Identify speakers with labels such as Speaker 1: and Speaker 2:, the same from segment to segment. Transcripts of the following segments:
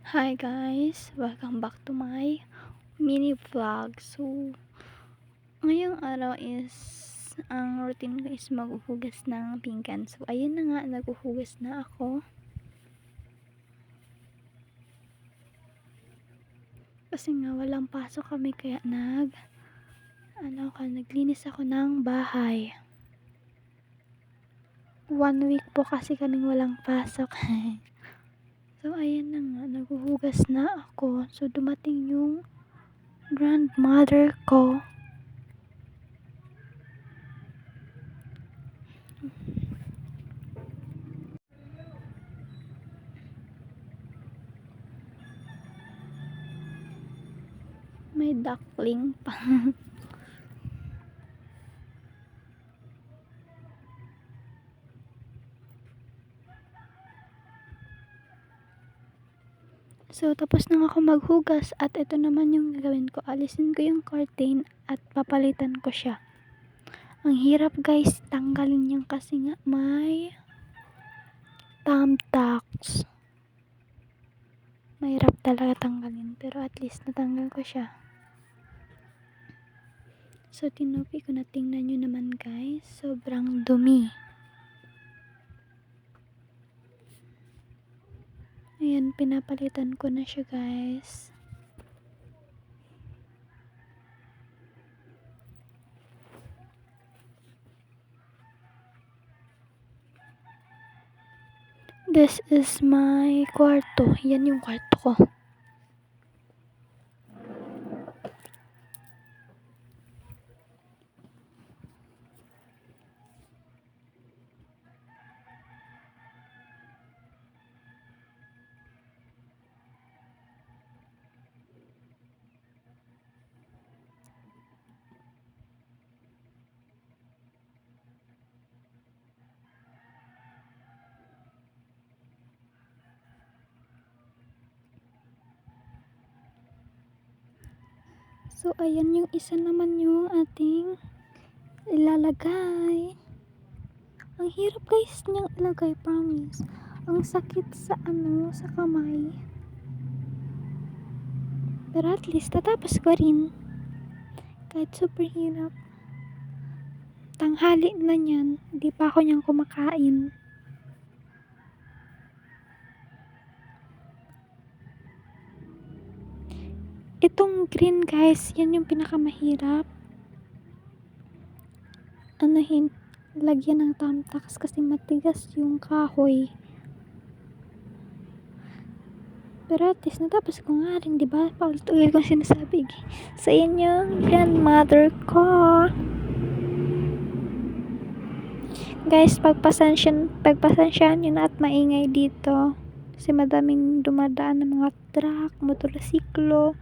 Speaker 1: Hi guys! Welcome back to my mini vlog. So, ngayong araw is, ang routine ko is maghuhugas ng pinggan. So, ayun na nga, naghuhugas na ako. Kasi nga, walang pasok kami kaya naglinis ako ng bahay. 1 week po kasi kaming walang pasok. So, ayan na nga, naghuhugas na ako. So, dumating yung grandmother ko. May duckling pa. So, tapos na ako maghugas at ito naman yung gagawin ko. Alisin ko yung curtain at papalitan ko siya. Ang hirap guys, tanggalin yan kasi nga may thumbtacks. Mahirap talaga tanggalin pero at least natanggal ko siya. So, tinupi ko na, tingnan nyo naman guys. Sobrang dumi. Ayan, pinapalitan ko na siya guys. This is my kwarto. Yan yung kwarto ko. So, ayan yung isa naman yung ating ilalagay. Ang hirap guys niyang ilagay, promise. Ang sakit sa sa kamay. Pero at least, tatapos ko rin. Kahit super hirap. Tanghali na yan. Hindi pa ako niyang kumakain. Itong green guys, yan yung pinakamahirap. Lagyan ng thumbtacks kasi matigas yung kahoy. Pero at least natapos ko nga rin, diba? Paulit-ulit kong sinasabi. Sa inyong grandmother ko. Guys, pagpasensyahan nyo na at maingay dito. Kasi madaming dumadaan ng mga truck, motorsiklo,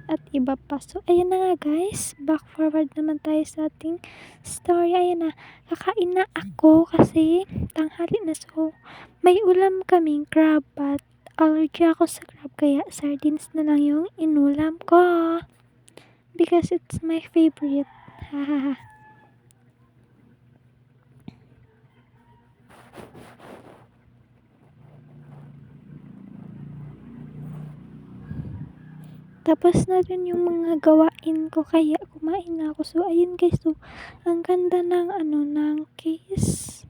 Speaker 1: at iba pa. So, ayan na nga guys. Back forward naman tayo sa ating story. Ayan na. Kakain na ako kasi tanghali na. So, may ulam kaming crab at allergy ako sa crab. Kaya sardines na lang yung inulam ko. Because it's my favorite. Hahaha. Tapos na rin yung mga gawain ko kaya kumain na ako. So, ayun guys. So, ang ganda ng ng case.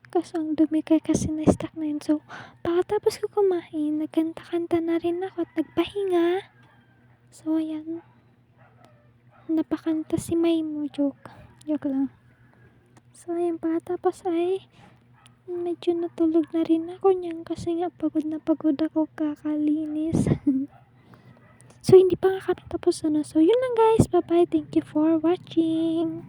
Speaker 1: Kasi ang dumi kasi na-stuck na yun. So, pagkatapos ko kumain, nagkanta-kanta na rin ako at nagpahinga. So, ayan. Napakanta si Maymo. Joke lang. So, ayan. Pagkatapos ay medyo natulog na rin ako niyan kasi nga pagod na pagod ako kakalinis. So, hindi pa nga kami tapos So, yun lang guys. Bye-bye. Thank you for watching.